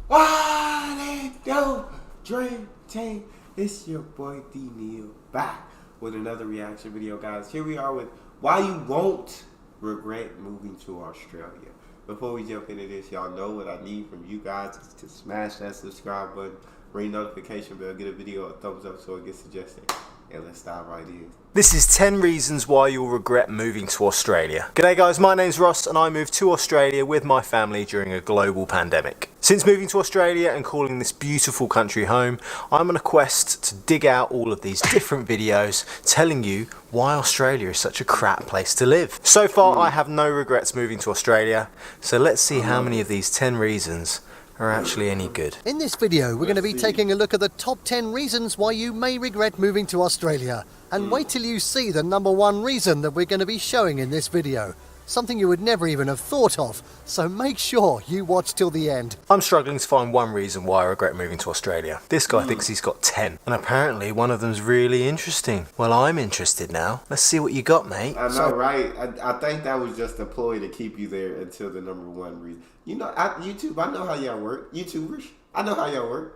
What it do, Dream Team? It's your boy D Neal back with another reaction video, guys. Here we are with why you won't regret moving to Australia. Before we jump into this, y'all know what I need from you guys is to smash that subscribe button, ring notification bell, get a video a thumbs up so it gets suggested. And let's dive right in. This is 10 reasons why you'll regret moving to Australia. G'day guys, my name's Ross and I moved to Australia with my family during a global pandemic. Since moving to Australia and calling this beautiful country home, I'm on a quest to dig out all of these different videos telling you why Australia is such a crap place to live. So far I have no regrets moving to Australia, so let's see how many of these 10 reasons are actually any good. In this video, we're going to be taking a look at the top 10 reasons why you may regret moving to Australia. And wait till you see the number one reason that we're going to be showing in this video. Something you would never even have thought of, so make sure you watch till the end. I'm struggling to find one reason why I regret moving to Australia. This guy thinks he's got 10, and apparently one of them's really interesting. Well, I'm interested now. Let's see what you got, mate. I know, right? I think that was just a ploy to keep you there until the number one reason. You know, YouTube, I know how y'all work. YouTubers, I know how y'all work.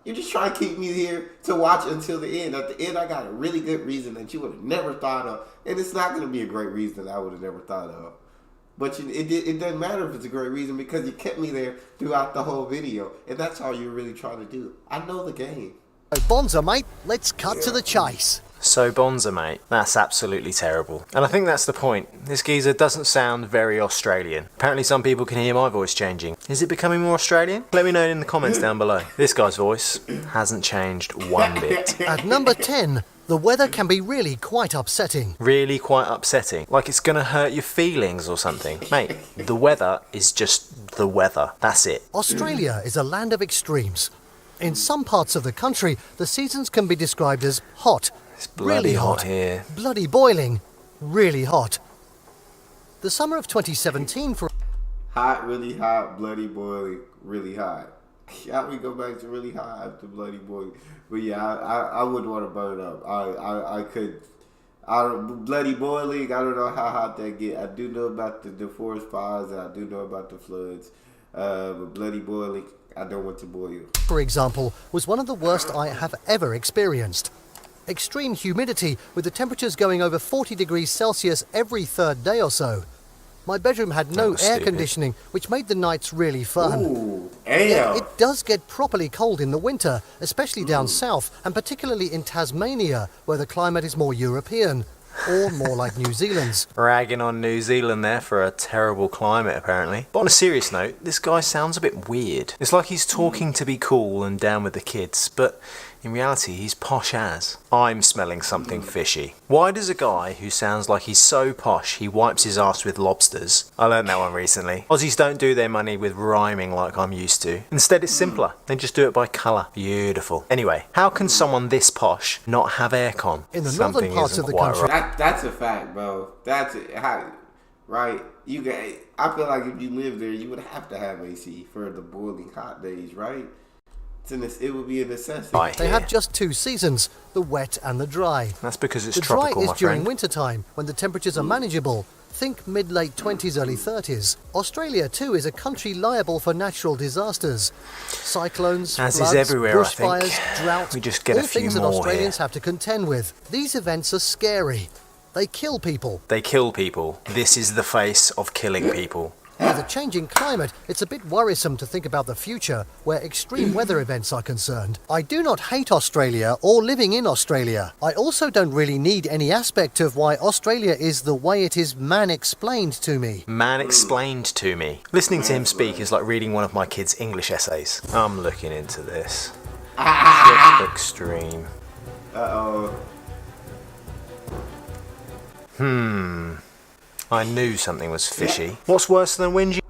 You're just trying to keep me here to watch until the end. At the end, I got a really good reason that you would have never thought of. And it's not going to be a great reason that I would have never thought of. But it doesn't matter if it's a great reason because you kept me there throughout the whole video. And that's all you're really trying to do. I know the game. So Bonza, mate, let's cut to the chase. So Bonza, mate, that's absolutely terrible. And I think that's the point. This geezer doesn't sound very Australian. Apparently some people can hear my voice changing. Is it becoming more Australian? Let me know in the comments down below. This guy's voice hasn't changed one bit. At number 10, the weather can be really quite upsetting. Really quite upsetting. Like it's gonna hurt your feelings or something. Mate, the weather is just the weather. That's it. Australia is a land of extremes. In some parts of the country, the seasons can be described as hot, It's bloody really hot here. bloody boiling, really hot. The summer of 2017 for Hot, really hot, bloody boiling, really hot. How we go back to really hot after bloody boiling? But yeah, I wouldn't want to burn up. I could. Bloody boiling, I don't know how hot that get. I do know about the forest fires and I do know about the floods. But bloody boiling, I don't want to boil. For example, was one of the worst I have ever experienced. Extreme humidity, with the temperatures going over 40 degrees Celsius every third day or so. My bedroom had no air conditioning, which made the nights really fun. Ooh, Yeah, it does get properly cold in the winter, especially down south, and particularly in Tasmania, where the climate is more European, or more like New Zealand's. Ragging on New Zealand there for a terrible climate apparently. But on a serious note, this guy sounds a bit weird. It's like he's talking to be cool and down with the kids, but in reality he's posh as. I'm smelling something fishy. Why does a guy who sounds like he's so posh he wipes his ass with lobsters? I learned that one recently. Aussies don't do their money with rhyming like I'm used to. Instead it's simpler. They just do it by colour. Beautiful. Anyway, how can someone this posh not have aircon? In the northern parts of the country. That's a fact, bro. That's how, right? I feel like if you live there, you would have to have AC for the boiling hot days, right? It would be a necessity. They have just two seasons, the wet and the dry. That's because it's The dry tropical, my is during friend. winter time, when the temperatures are manageable. Think mid-late 20s, early 30s. Australia, too, is a country liable for natural disasters. Cyclones, As is floods, everywhere, I think. bushfires, drought, We just get a all few things that more Australians here. have to contend with. These events are scary. They kill people. They kill people. This is the face of killing people. With a changing climate, it's a bit worrisome to think about the future, where extreme weather events are concerned. I do not hate Australia or living in Australia. I also don't really need any aspect of why Australia is the way it is man-explained to me. Man explained to me. Listening to him speak is like reading one of my kids' English essays. I'm looking into this. Extreme. Uh-oh. I knew something was fishy. What's worse than whingy?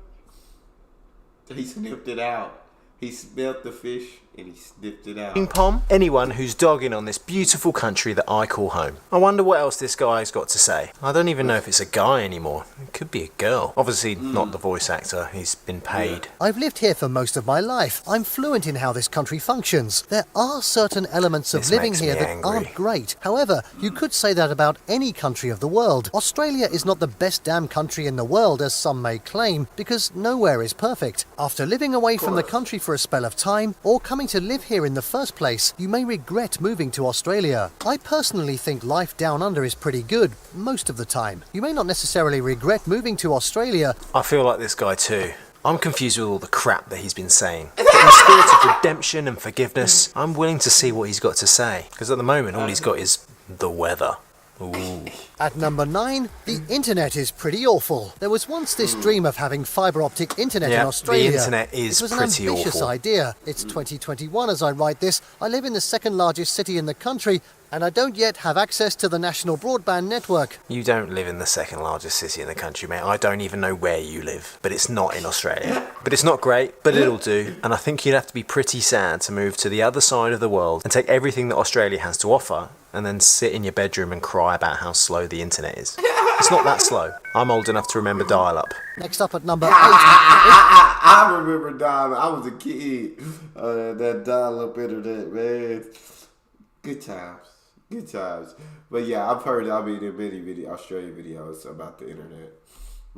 He sniffed it out. He smelled the fish And he sniffed it out. Ping pong? Anyone who's dogging on this beautiful country that I call home. I wonder what else this guy's got to say. I don't even know if it's a guy anymore. It could be a girl. Obviously not the voice actor. He's been paid. I've lived here for most of my life. I'm fluent in how this country functions. There are certain elements of This living makes here me that angry. aren't great. However, you could say that about any country of the world. Australia is not the best damn country in the world, as some may claim, because nowhere is perfect. After living away from the country for a spell of time, or coming to live here in the first place, you may regret moving to Australia. I personally think life down under is pretty good, most of the time. You may not necessarily regret moving to Australia. I feel like this guy too. I'm confused with all the crap that he's been saying. But in the spirit of redemption and forgiveness, I'm willing to see what he's got to say. Because at the moment, all he's got is the weather. Ooh. At number 9, the internet is pretty awful. There was once this dream of having fibre optic internet in Yeah, Australia. the internet is It was an pretty ambitious awful. idea. It's 2021 as I write this. I live in the second largest city in the country, and I don't yet have access to the national broadband network. You don't live in the second largest city in the country, mate. I don't even know where you live, but it's not in Australia. But it's not great, but it'll do. And I think you'd have to be pretty sad to move to the other side of the world and take everything that Australia has to offer and then sit in your bedroom and cry about how slow the internet is. It's not that slow. I'm old enough to remember dial-up. Next up at number 8. I remember dial. I was a kid. That dial-up internet, man. Good times. Good times. But yeah, I've heard, in many Australian videos about the internet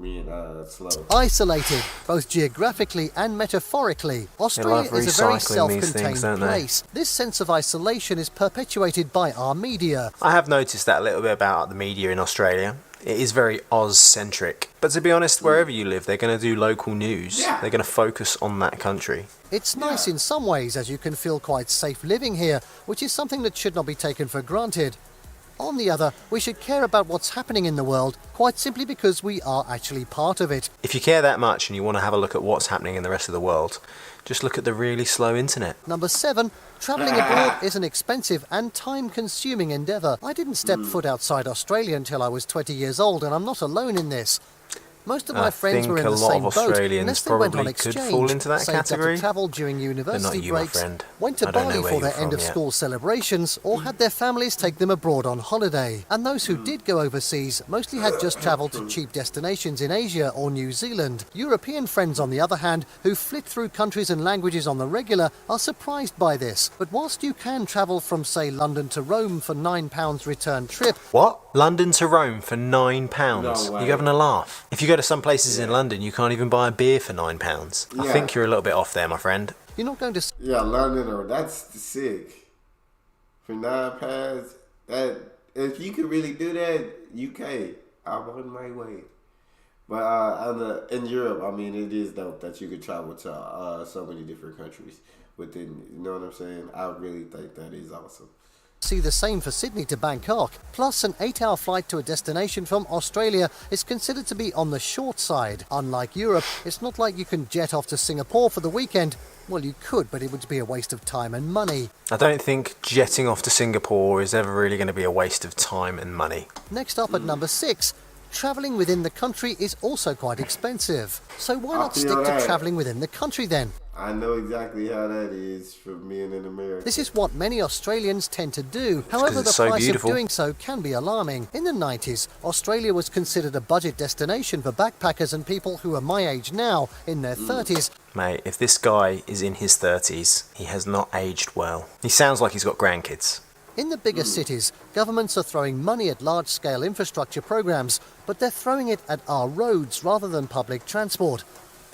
being slow. Isolated, both geographically and metaphorically. Australia love is a very recycling these self-contained things, don't they? place. This sense of isolation is perpetuated by our media. I have noticed that a little bit about the media in Australia. It is very Oz-centric. But to be honest, wherever you live, they're going to do local news. Yeah. They're going to focus on that country. It's nice in some ways, as you can feel quite safe living here, which is something that should not be taken for granted. On the other, we should care about what's happening in the world, quite simply because we are actually part of it. If you care that much and you want to have a look at what's happening in the rest of the world, just look at the really slow internet. Number 7, travelling abroad is an expensive and time-consuming endeavour. I didn't step foot outside Australia until I was 20 years old, and I'm not alone in this. Most of my friends were in the same boat, Australians unless they went on probably could exchange, fall into that saved up category. to travel during university you, my breaks, friend. went to I don't Bali know where for you're their from end-of-school celebrations, or had their families take them abroad on holiday. And those who did go overseas mostly had just travelled to cheap destinations in Asia or New Zealand. European friends, on the other hand, who flit through countries and languages on the regular, are surprised by this. But whilst you can travel from, say, London to Rome for £9 return trip, What? London to Rome for £9? No way. You're having a laugh. If you go to some places in London, you can't even buy a beer for £9. I Yeah. think you're a little bit off there, my friend. you're not going to Yeah, London, or that's sick. For £9, that if you could really do that, UK, I'm on my way. But in Europe, I mean, it is dope that you could travel to so many different countries within. You know what I'm saying? I really think that is awesome. see the same for Sydney to Bangkok. Plus, an 8-hour flight to a destination from Australia is considered to be on the short side. Unlike Europe, it's not like you can jet off to Singapore for the weekend. Well, you could, but it would be a waste of time and money. I don't think jetting off to Singapore is ever really going to be a waste of time and money. Next up at number 6, travelling within the country is also quite expensive. So why not feel stick to that. travelling within the country then? I know exactly how that is for being in America. This is what many Australians tend to do. However, the it's so price beautiful. of doing so can be alarming. In the 90s, Australia was considered a budget destination for backpackers and people who are my age now, in their 30s. Mate, if this guy is in his 30s, he has not aged well. He sounds like he's got grandkids. In the bigger cities, governments are throwing money at large-scale infrastructure programs, but they're throwing it at our roads rather than public transport.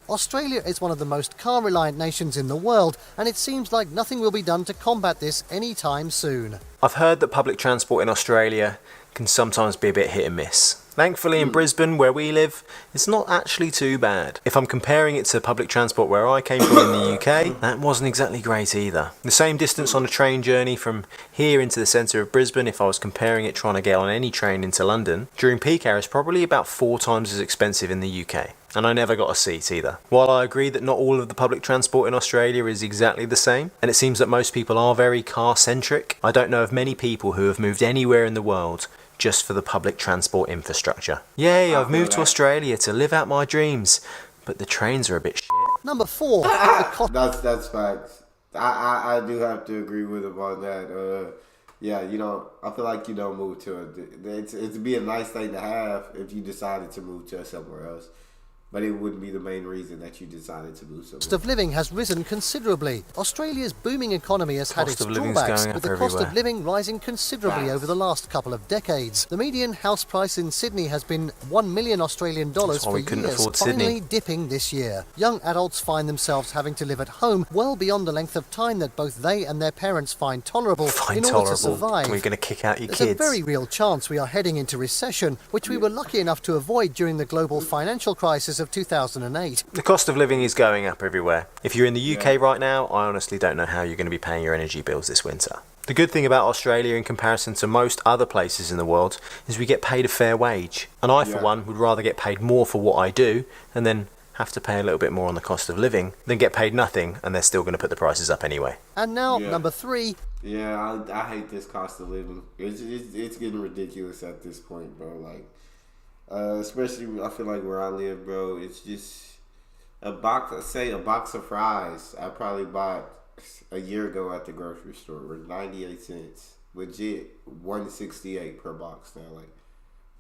Australia is one of the most car-reliant nations in the world, and it seems like nothing will be done to combat this anytime soon. I've heard that public transport in Australia can sometimes be a bit hit and miss. Thankfully in Brisbane, where we live, it's not actually too bad. If I'm comparing it to public transport where I came from in the UK, that wasn't exactly great either. The same distance on a train journey from here into the centre of Brisbane, if I was comparing it trying to get on any train into London, during peak hour is probably about 4 times as expensive in the UK. And I never got a seat either. While I agree that not all of the public transport in Australia is exactly the same, and it seems that most people are very car-centric, I don't know of many people who have moved anywhere in the world just for the public transport infrastructure. Yay, I've moved to Australia to live out my dreams, but the trains are a bit shit. Number 4, the cost That's facts. I do have to agree with him on that. Yeah, I feel like you don't move to it'd be a nice thing to have if you decided to move to somewhere else. But it wouldn't be the main reason that you decided to move somewhere. Cost of living has risen considerably. Australia's booming economy has had its Cost of living's drawbacks, going up with the cost of everywhere. living rising considerably over the last couple of decades. The median house price in Sydney has been $1 million Australian That's why for we couldn't years, afford finally Sydney. dipping this year. Young adults find themselves having to live at home well beyond the length of time that both they and their parents find tolerable in order to survive. We're going to kick out your There's kids. a very real chance we are heading into recession, which we were lucky enough to avoid during the global financial crisis of 2008. The cost of living is going up everywhere. If you're in the UK right now, I honestly don't know how you're going to be paying your energy bills this winter. The good thing about Australia in comparison to most other places in the world is we get paid a fair wage. And I, for one, would rather get paid more for what I do and then have to pay a little bit more on the cost of living than get paid nothing and they're still going to put the prices up anyway. And now, number 3. Yeah, I hate this cost of living. It's getting ridiculous at this point, bro. Like, especially I feel like where I live, bro. It's just a box of fries. I probably bought a year ago at the grocery store were 98 cents. Legit, 168 per box now. Like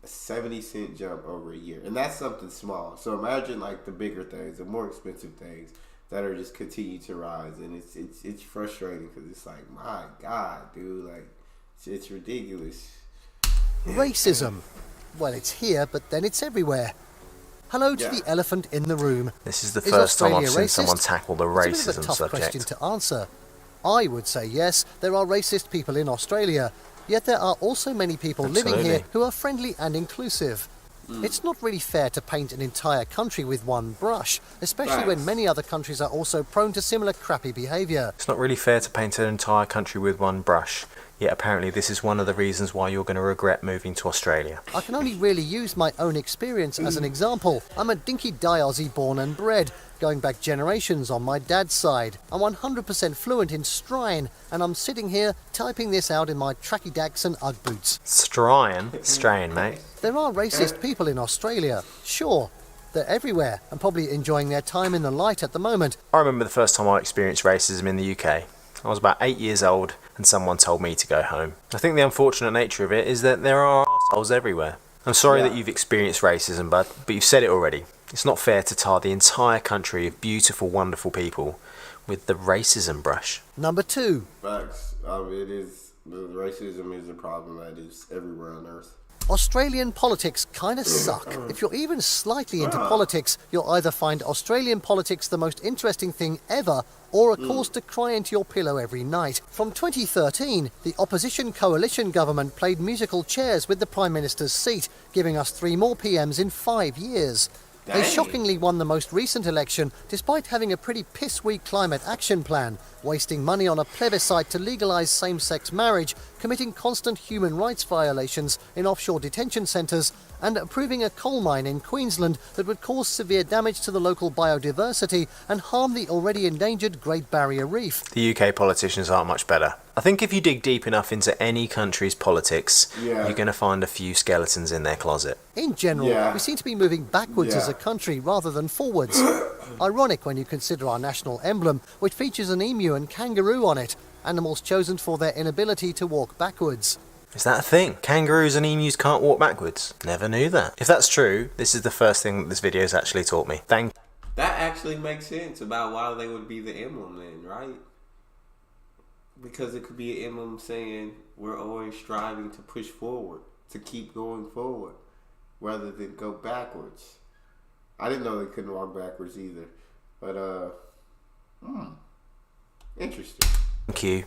a 70-cent jump over a year, and that's something small. So imagine like the bigger things, the more expensive things that are just continue to rise, and it's frustrating because it's like, my God, dude, like it's ridiculous. Racism. Well, it's here, but then it's everywhere. Hello to the elephant in the room. This is the first time I've Australia seen someone racist? tackle the It's a bit of racism a tough subject. question to answer. I would say yes, there are racist people in Australia, yet there are also many people living here Absolutely. who are friendly and inclusive. It's not really fair to paint an entire country with one brush, especially when many other countries are also prone to similar crappy behaviour. It's not really fair to paint an entire country with one brush, yet apparently this is one of the reasons why you're going to regret moving to Australia. I can only really use my own experience as an example. I'm a dinky die Aussie born and bred, going back generations on my dad's side. I'm 100% fluent in Strine, and I'm sitting here typing this out in my tracky dacks and Ugg boots. Strain, mate. There are racist people in Australia, sure. They're everywhere and probably enjoying their time in the light at the moment. I remember the first time I experienced racism in the UK. I was about 8 years old and someone told me to go home. I think the unfortunate nature of it is that there are assholes everywhere. I'm sorry that you've experienced racism, bud, but you've said it already. It's not fair to tar the entire country of beautiful, wonderful people with the racism brush. Number 2. Facts. It is. Racism is a problem that is everywhere on Earth. Australian politics kind of suck. If you're even slightly into politics, you'll either find Australian politics the most interesting thing ever, or a cause to cry into your pillow every night. From 2013, the opposition coalition government played musical chairs with the Prime Minister's seat, giving us 3 more PMs in 5 years. They shockingly won the most recent election, despite having a pretty piss-weak climate action plan, wasting money on a plebiscite to legalise same-sex marriage, committing constant human rights violations in offshore detention centres, and approving a coal mine in Queensland that would cause severe damage to the local biodiversity and harm the already endangered Great Barrier Reef. The UK politicians aren't much better. I think if you dig deep enough into any country's politics, you're going to find a few skeletons in their closet. In general, we seem to be moving backwards as a country rather than forwards. Ironic when you consider our national emblem, which features an emu and kangaroo on it, animals chosen for their inability to walk backwards. Is that a thing? Kangaroos and emus can't walk backwards? Never knew that. If that's true, this is the first thing that this video's actually taught me. That actually makes sense about why they would be the emblem then, right? Because it could be an emblem saying we're always striving to push forward, to keep going forward, rather than go backwards. I didn't know they couldn't walk backwards either. But, interesting. Thank you,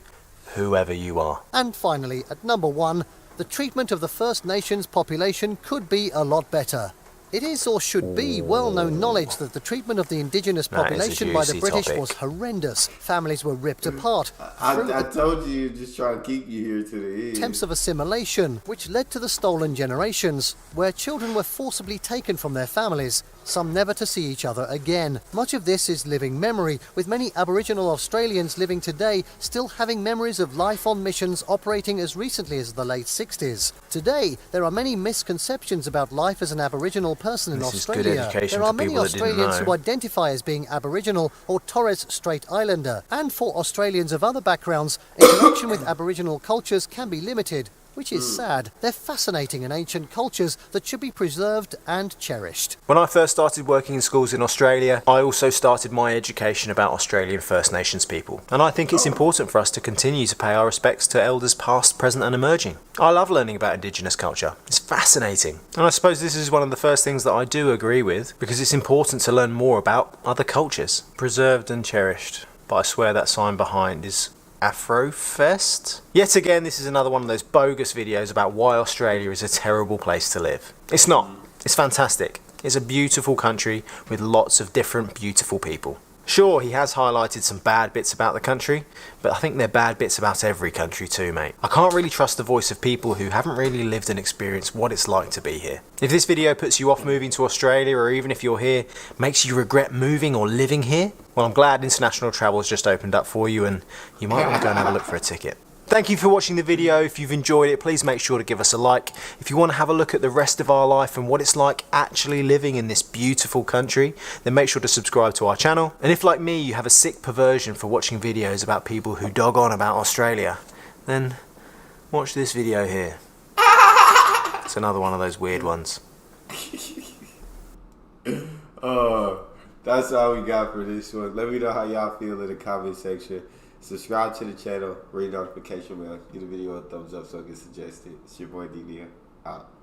whoever you are. And finally, at number 1, the treatment of the First Nations population could be a lot better. It is or should be well-known knowledge that the treatment of the Indigenous population by the juicy British topic. was horrendous. Families were ripped apart. I told you, just try to keep you here to the end. Attempts of assimilation, which led to the stolen generations, where children were forcibly taken from their families, some never to see each other again. Much of this is living memory, with many Aboriginal Australians living today still having memories of life on missions operating as recently as the late 60s. Today, there are many misconceptions about life as an Aboriginal person in This is good Australia. education There are for many people that didn't Australians know. who identify as being Aboriginal or Torres Strait Islander, and for Australians of other backgrounds, interaction with Aboriginal cultures can be limited, which is sad. They're fascinating and ancient cultures that should be preserved and cherished. When I first started working in schools in Australia, I also started my education about Australian First Nations people. And I think it's important for us to continue to pay our respects to elders past, present and emerging. I love learning about Indigenous culture. It's fascinating. And I suppose this is one of the first things that I do agree with, because it's important to learn more about other cultures. Preserved and cherished. But I swear that sign behind is Afrofest? Yet again, this is another one of those bogus videos about why Australia is a terrible place to live. It's not. It's fantastic. It's a beautiful country with lots of different beautiful people. Sure, he has highlighted some bad bits about the country, but I think they're bad bits about every country too, mate. I can't really trust the voice of people who haven't really lived and experienced what it's like to be here. If this video puts you off moving to Australia, or even if you're here, makes you regret moving or living here, well, I'm glad international travel has just opened up for you, and you might want to go and have a look for a ticket. Thank you for watching the video. If you've enjoyed it, please make sure to give us a like. If you want to have a look at the rest of our life and what it's like actually living in this beautiful country, then make sure to subscribe to our channel. And if, like me, you have a sick perversion for watching videos about people who dog on about Australia, then watch this video here. It's another one of those weird ones. That's all we got for this one. Let me know how y'all feel in the comment section. Subscribe to the channel, ring notification bell, give the video a thumbs up so I can suggest it. It's your boy Neal, out.